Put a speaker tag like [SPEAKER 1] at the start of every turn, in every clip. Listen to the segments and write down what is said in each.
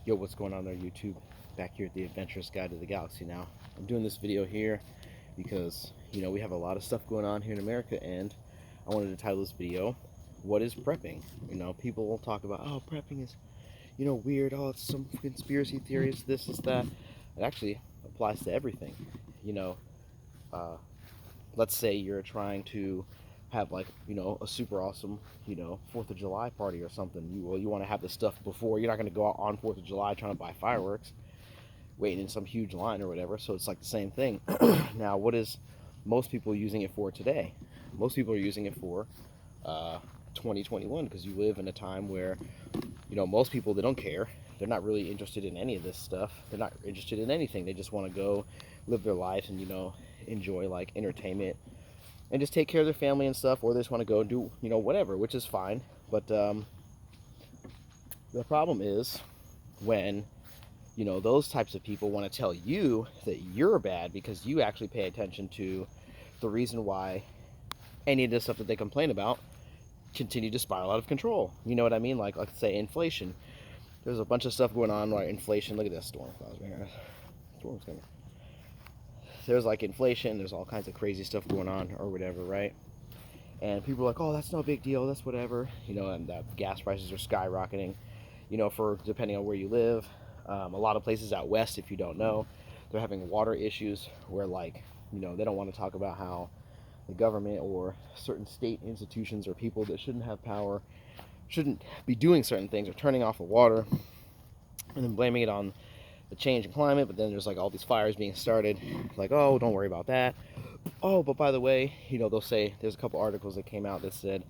[SPEAKER 1] Yo, what's going on there, YouTube? Back here at the Adventurous Guide to the Galaxy now. I'm doing this video here because, we have a lot of stuff going on here in America, and I wanted to title this video, What is Prepping? People will talk about, oh, prepping is, weird, oh, it's some conspiracy theories, this, is that. It actually applies to everything. You know, uh, let's say you're trying to have like a super awesome 4th of July party or something. You want to have this stuff before. You're not going to go out on 4th of July trying to buy fireworks, waiting in some huge line or whatever. So it's like the same thing. Now, what is most people using it for today? Most people are using it for 2021, because you live in a time where most people, they don't care. They're not really interested in any of this stuff. They're not interested in anything. They just want to go live their life and enjoy like entertainment and just take care of their family and stuff, or they just want to go and do whatever, which is fine. But the problem is when those types of people want to tell you that you're bad because you actually pay attention to the reason why any of this stuff that they complain about continue to spiral out of control. You know what I mean? Like, let's say inflation. There's a bunch of stuff going on, like inflation. Look at this storm clouds right here. Storm's coming. There's like inflation, there's all kinds of crazy stuff going on or whatever, right? And people are like, oh, that's no big deal, that's whatever, and that gas prices are skyrocketing, for depending on where you live. A lot of places out west, if you don't know, they're having water issues where, like, they don't want to talk about how the government or certain state institutions or people that shouldn't have power shouldn't be doing certain things or turning off the water, and then blaming it on the change in climate. But then there's like all these fires being started, like, oh, don't worry about that. Oh, but by the way, they'll say, there's a couple articles that came out that said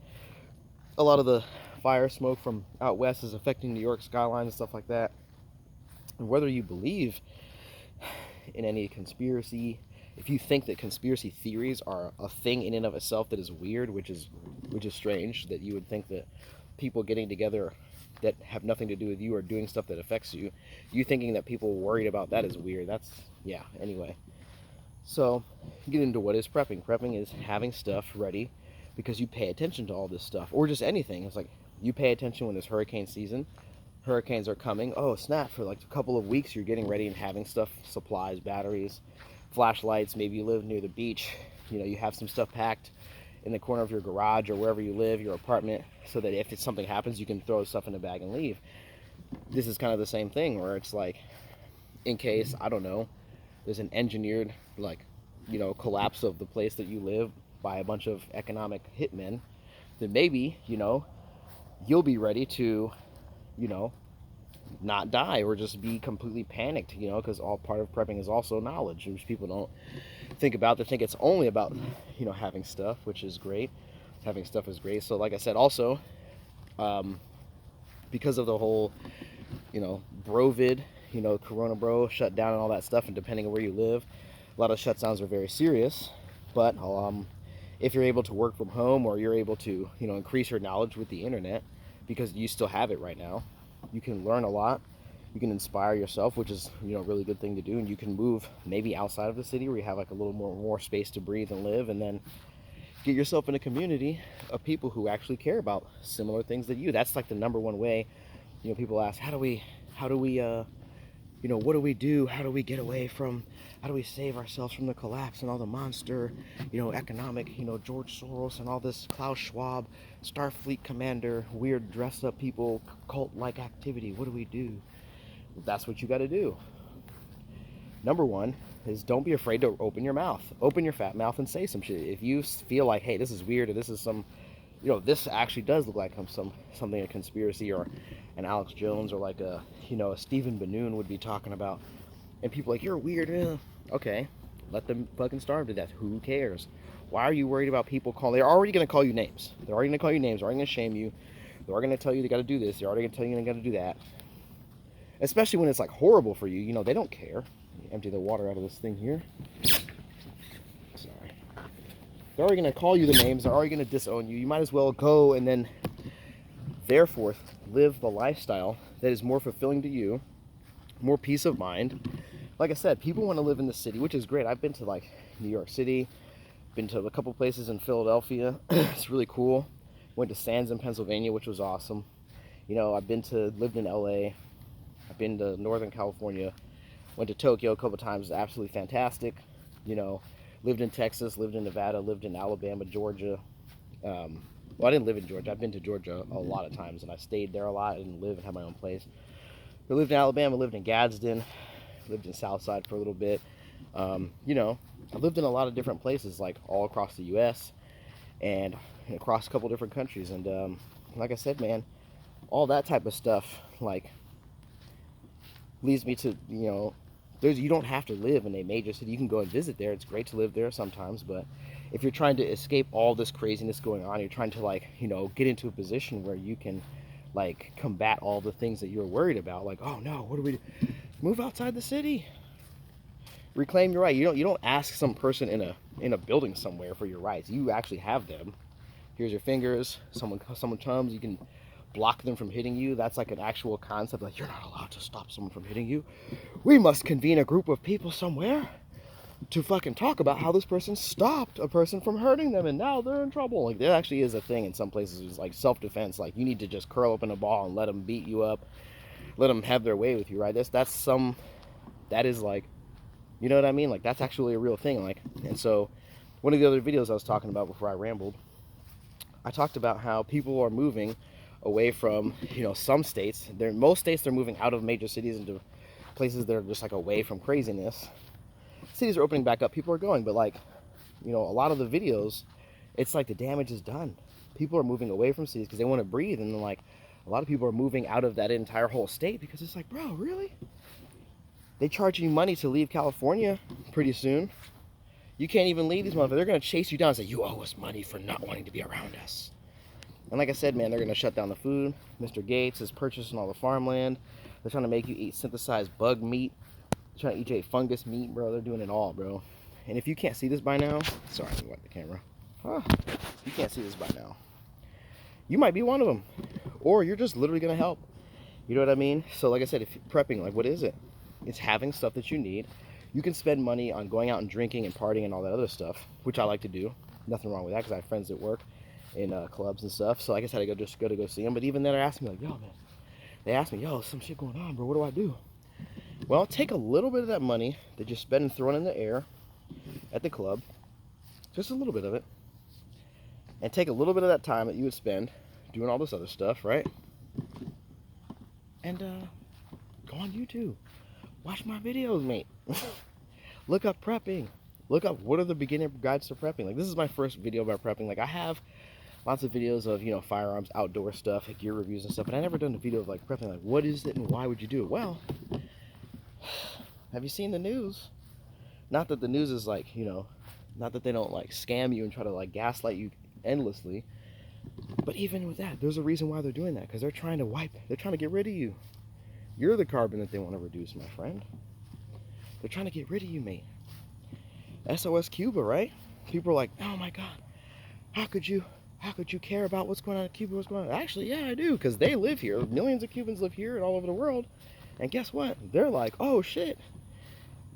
[SPEAKER 1] a lot of the fire smoke from out west is affecting New York skyline and stuff like that. And whether you believe in any conspiracy, if you think that conspiracy theories are a thing in and of itself that is weird, which is strange, that you would think that people getting together that have nothing to do with you or doing stuff that affects you, you thinking that people worried about that is weird. That's, yeah, anyway. So, get into what is prepping. Prepping is having stuff ready because you pay attention to all this stuff, or just anything. It's like you pay attention when there's hurricane season. Hurricanes are coming. Oh, snap, for like a couple of weeks you're getting ready and having stuff, supplies, batteries, flashlights. Maybe you live near the beach. You have some stuff packed in the corner of your garage or wherever you live, your apartment, so that if something happens, you can throw stuff in a bag and leave. This is kind of the same thing, where it's like, in case, I don't know, there's an engineered, like, collapse of the place that you live by a bunch of economic hitmen, then maybe, you'll be ready to, not die or just be completely panicked, because all part of prepping is also knowledge, which people don't think about. They think it's only about, having stuff, which is great. Having stuff is great. So like I said, also, because of the whole, brovid, corona bro, shut down and all that stuff, and depending on where you live, a lot of shutdowns are very serious. But if you're able to work from home, or you're able to, increase your knowledge with the internet, because you still have it right now, you can learn a lot. You can inspire yourself, which is, a really good thing to do. And you can move maybe outside of the city where you have like a little more space to breathe and live, and then get yourself in a community of people who actually care about similar things that you. That's like the number one way. People ask, how do we what do we do? How do we get away from, how do we save ourselves from the collapse and all the monster, economic, George Soros and all this Klaus Schwab, Starfleet commander, weird dressed up people, cult-like activity. What do we do? That's what you got to do. Number one is, don't be afraid to open your mouth. Open your fat mouth and say some shit. If you feel like, hey, this is weird, or this is some, this actually does look like something a conspiracy, or an Alex Jones, or like a Stephen Bannon would be talking about, and people are like, you're weird. Okay, let them fucking starve to death. Who cares? Why are you worried about people calling? They're already going to call you names. They're already going to call you names. They're already going to shame you. They're already going to tell you they got to do this. They're already going to tell you they got to do that. Especially when it's like horrible for you. They don't care. Empty the water out of this thing here. Sorry. They're already going to call you the names. They're already going to disown you. You might as well go and then, therefore, live the lifestyle that is more fulfilling to you, more peace of mind. Like I said, people want to live in the city, which is great. I've been to like New York City, been to a couple places in Philadelphia. It's really cool. Went to Sands in Pennsylvania, which was awesome. I've lived in LA. I've been to Northern California, went to Tokyo a couple times. It's absolutely fantastic. You know, lived in Texas, lived in Nevada, lived in Alabama, Georgia. Well, I didn't live in Georgia. I've been to Georgia a lot of times, and I stayed there a lot. I didn't live and have my own place. I lived in Alabama, lived in Gadsden, lived in Southside for a little bit. You know, I lived in a lot of different places, like all across the U.S. and across a couple different countries. And like I said, man, all that type of stuff, like, leads me to, you know, you don't have to live in a major city. You can go and visit there. It's great to live there sometimes, but if you're trying to escape all this craziness going on, you're trying to, like, you know, get into a position where you can, like, combat all the things that you're worried about. Like, oh no, what do we do? Move outside the city. Reclaim your right. You don't ask some person in a building somewhere for your rights. You actually have them. Here's your fingers. Someone comes, you can block them from hitting you. That's like an actual concept. Like, you're not allowed to stop someone from hitting you. We must convene a group of people somewhere to fucking talk about how this person stopped a person from hurting them and now they're in trouble. Like, there actually is a thing in some places. It's like self-defense. Like, you need to just curl up in a ball and let them beat you up, let them have their way with you, right? That is like, you know what I mean? Like, that's actually a real thing. Like, and so one of the other videos I was talking about before I rambled, I talked about how people are moving away from, you know, some states. Most states, they're moving out of major cities into places that are just like away from craziness. Cities are opening back up, people are going, but, like, you know, a lot of the videos, it's like the damage is done. People are moving away from cities because they want to breathe, and then, like, a lot of people are moving out of that entire whole state because it's like, bro, really? They charge you money to leave California pretty soon. You can't even leave these motherfuckers. They're going to chase you down and say, you owe us money for not wanting to be around us. And like I said, man, they're going to shut down the food. Mr. Gates is purchasing all the farmland. They're trying to make you eat synthesized bug meat. They're trying to eat fungus meat, bro. They're doing it all, bro. And if you can't see this by now, sorry, let me wipe the camera. If you can't see this by now, you might be one of them. Or you're just literally going to help. You know what I mean? So like I said, if prepping, like, what is it? It's having stuff that you need. You can spend money on going out and drinking and partying and all that other stuff, which I like to do. Nothing wrong with that because I have friends that work in clubs and stuff. So like I said, I just go to go see them. But even then, they're asking me, like, yo, man. They ask me, yo, some shit going on, bro. What do I do? Well, take a little bit of that money that you spend and throw it in the air at the club, just a little bit of it, and take a little bit of that time that you would spend doing all this other stuff, right? And go on YouTube. Watch my videos, mate. Look up prepping. Look up what are the beginner guides to prepping. Like, this is my first video about prepping. Like, I have lots of videos of, you know, firearms, outdoor stuff, like gear reviews and stuff, but I never done a video of, like, prepping. Like, what is it and why would you do it? Well, have you seen the news? Not that the news is, like, you know, not that they don't, like, scam you and try to, like, gaslight you endlessly, but even with that, there's a reason why they're doing that, because they're trying to get rid of you. You're the carbon that they want to reduce, my friend. They're trying to get rid of you, mate. SOS Cuba, right? People are like, oh my God, how could you care about what's going on in Cuba, what's going on? Actually, yeah, I do, because they live here. Millions of Cubans live here and all over the world. And guess what? They're like, oh shit,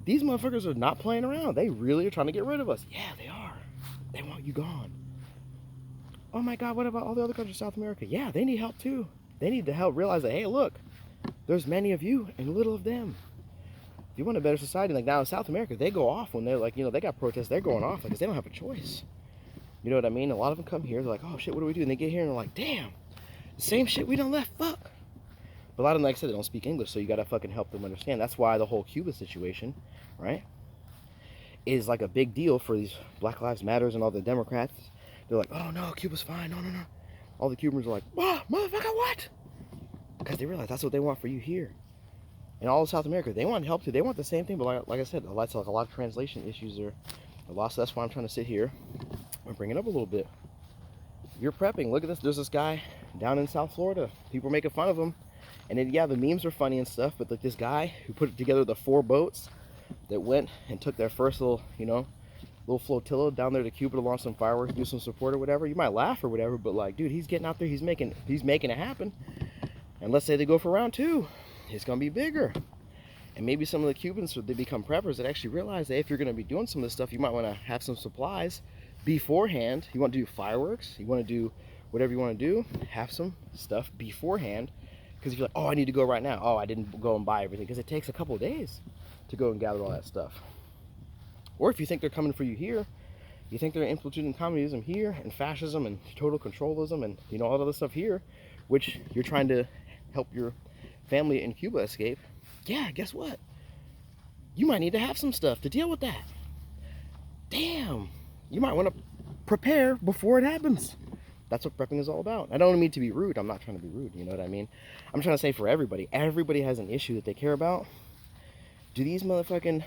[SPEAKER 1] these motherfuckers are not playing around. They really are trying to get rid of us. Yeah, they are. They want you gone. Oh my God, what about all the other countries in South America? Yeah, they need help too. They need to help realize that, hey, look, there's many of you and little of them. If you want a better society, like now in South America, they go off when they're like, you know, they got protests, they're going off because they don't have a choice. You know what I mean? A lot of them come here, they're like, oh shit, what do we do? And they get here and they're like, damn, the same shit we done left, fuck. But a lot of them, like I said, they don't speak English, so you gotta fucking help them understand. That's why the whole Cuba situation, right, is like a big deal for these Black Lives Matters and all the Democrats. They're like, oh no, Cuba's fine, no, no, no. All the Cubans are like, oh, motherfucker, what? Because they realize that's what they want for you here. And all of South America, they want help too. They want the same thing, but like I said, a lot of translation issues are lost. So that's why I'm trying to sit here and bring it up a little bit. You're prepping. Look at this. There's this guy down in South Florida. People are making fun of him. And then, yeah, the memes are funny and stuff, but like this guy who put together the 4 boats that went and took their first little, you know, little flotilla down there to Cuba to launch some fireworks, do some support or whatever. You might laugh or whatever, but like, dude, he's getting out there. He's making it happen. And let's say they go for round 2. It's going to be bigger. And maybe some of the Cubans, they become preppers that actually realize that if you're going to be doing some of this stuff, you might want to have some supplies beforehand. You want to do fireworks, you want to do whatever you want to do, have some stuff beforehand Because if you're like, oh, I need to go right now. Oh, I didn't go and buy everything. Because it takes a couple of days to go and gather all that stuff. Or if you think they're coming for you here, you think they're infiltrating communism here and fascism and total controlism and, you know, all that other stuff here, which you're trying to help your family in Cuba escape. Yeah, guess what? You might need to have some stuff to deal with that. Damn, you might want to prepare before it happens. That's what prepping is all about. I don't mean to be rude. I'm not trying to be rude. You know what I mean? I'm trying to say for everybody has an issue that they care about. Do these motherfucking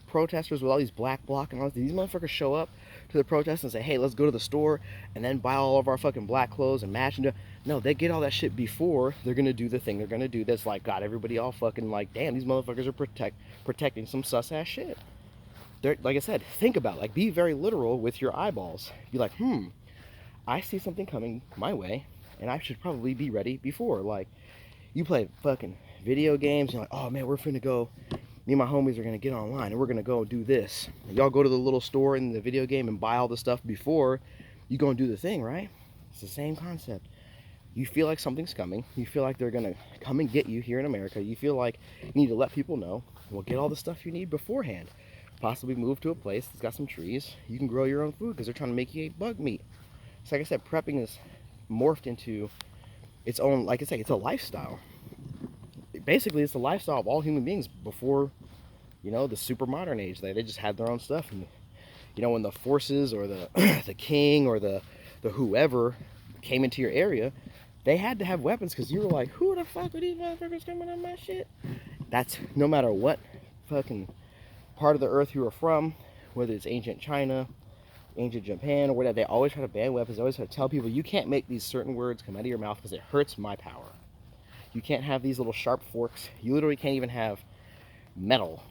[SPEAKER 1] protesters with all these black bloc and all this, do these motherfuckers show up to the protest and say, hey, let's go to the store and then buy all of our fucking black clothes and match and do? No, they get all that shit before they're gonna do the thing they're gonna do that's like got everybody all fucking like, damn, these motherfuckers are protecting some sus ass shit. They're, like I said, think about it. Like, be very literal with your eyeballs. Be like, I see something coming my way and I should probably be ready before. Like, you play fucking video games, you're like, oh man, we're finna go, me and my homies are gonna get online and we're gonna go do this. And y'all go to the little store in the video game and buy all the stuff before you go and do the thing, right? It's the same concept. You feel like something's coming. You feel like they're gonna come and get you here in America. You feel like you need to let people know. Well, get all the stuff you need beforehand. Possibly move to a place that's got some trees. You can grow your own food because they're trying to make you eat bug meat. So like I said, prepping is morphed into its own, like I say, it's a lifestyle. Basically, it's the lifestyle of all human beings before, you know, the super modern age. They just had their own stuff. And, you know, when the forces or the the king or the whoever came into your area, they had to have weapons because you were like, who the fuck are these motherfuckers coming on my shit? That's no matter what fucking part of the earth you were from, whether it's ancient China, ancient Japan, or whatever, they always try to ban weapons. They always try to tell people, you can't make these certain words come out of your mouth because it hurts my power. You can't have these little sharp forks. You literally can't even have metal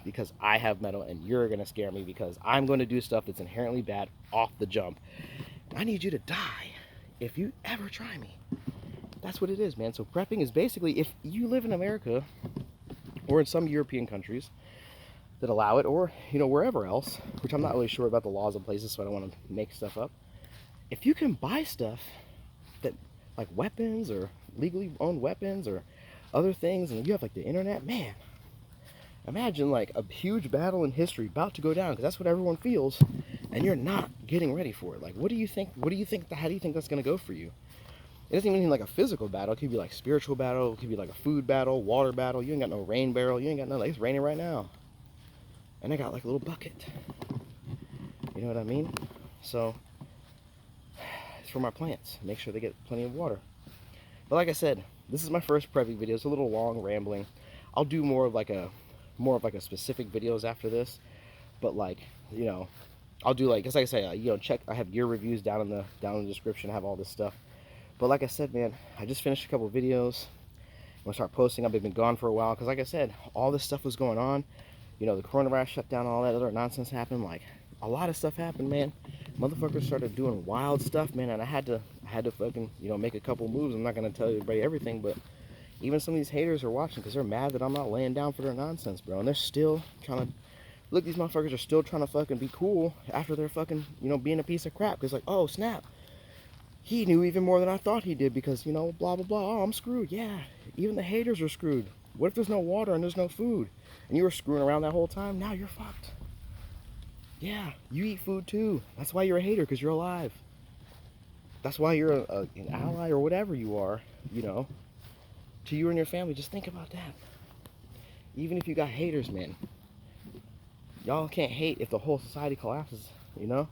[SPEAKER 1] because I have metal and you're going to scare me because I'm going to do stuff that's inherently bad off the jump. I need you to die if you ever try me. That's what it is, man. So prepping is basically, if you live in America or in some European countries that allow it, or, you know, wherever else, which I'm not really sure about the laws of places, so I don't want to make stuff up. If you can buy stuff that, like weapons or legally owned weapons or other things, and you have like the internet, man, imagine like a huge battle in history about to go down, because that's what everyone feels, and you're not getting ready for it. Like, what do you think, how do you think that's going to go for you? It doesn't even mean like a physical battle. It could be like spiritual battle. It could be like a food battle, water battle. You ain't got no rain barrel. You ain't got nothing. Like, it's raining right now. And I got like a little bucket. You know what I mean? So it's for my plants. Make sure they get plenty of water. But like I said, this is my first prepping video. It's a little long, rambling. I'll do more of like a specific videos after this. But like, you know, I'll do like, cause like I say, you know, check. I have gear reviews down in the description. I have all this stuff. But like I said, man, I just finished a couple of videos. I'm gonna start posting. I've been gone for a while because, like I said, all this stuff was going on. You know, the coronavirus shut down, all that other nonsense happened. Like, a lot of stuff happened, man. Motherfuckers started doing wild stuff, man, and I had to fucking, you know, make a couple moves. I'm not gonna tell everybody everything, but even some of these haters are watching because they're mad that I'm not laying down for their nonsense, bro. And they're still trying to look. These motherfuckers are still trying to fucking be cool after they're fucking, you know, being a piece of crap. Because like, oh snap, he knew even more than I thought he did because, you know, blah blah blah. Oh, I'm screwed. Yeah, even the haters are screwed. What if there's no water and there's no food? And you were screwing around that whole time? Now you're fucked. Yeah, you eat food too. That's why you're a hater, because you're alive. That's why you're an ally or whatever you are, you know, to you and your family. Just think about that. Even if you got haters, man, y'all can't hate if the whole society collapses, you know?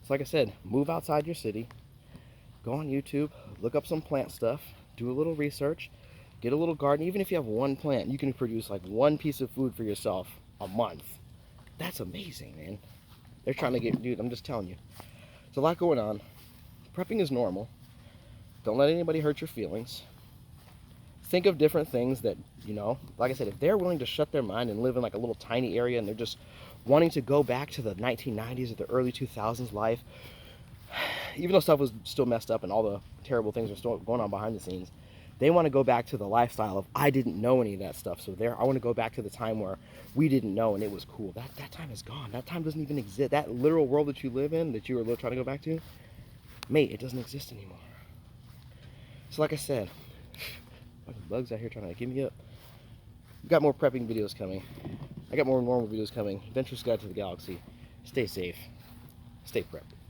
[SPEAKER 1] So like I said, move outside your city. Go on YouTube, look up some plant stuff, do a little research. Get a little garden. Even if you have one plant, you can produce like one piece of food for yourself a month. That's amazing, man. They're trying to get, dude, I'm just telling you. There's a lot going on. Prepping is normal. Don't let anybody hurt your feelings. Think of different things that, you know, like I said, if they're willing to shut their mind and live in like a little tiny area and they're just wanting to go back to the 1990s or the early 2000s life, even though stuff was still messed up and all the terrible things are still going on behind the scenes, they want to go back to the lifestyle of, I didn't know any of that stuff. So I want to go back to the time where we didn't know and it was cool. That time is gone. That time doesn't even exist. That literal world that you live in, that you were trying to go back to, mate, it doesn't exist anymore. So like I said, Fucking bugs out here trying to get me up. Got more prepping videos coming. I got more normal videos coming. Adventurous Guide to the Galaxy. Stay safe. Stay prepped.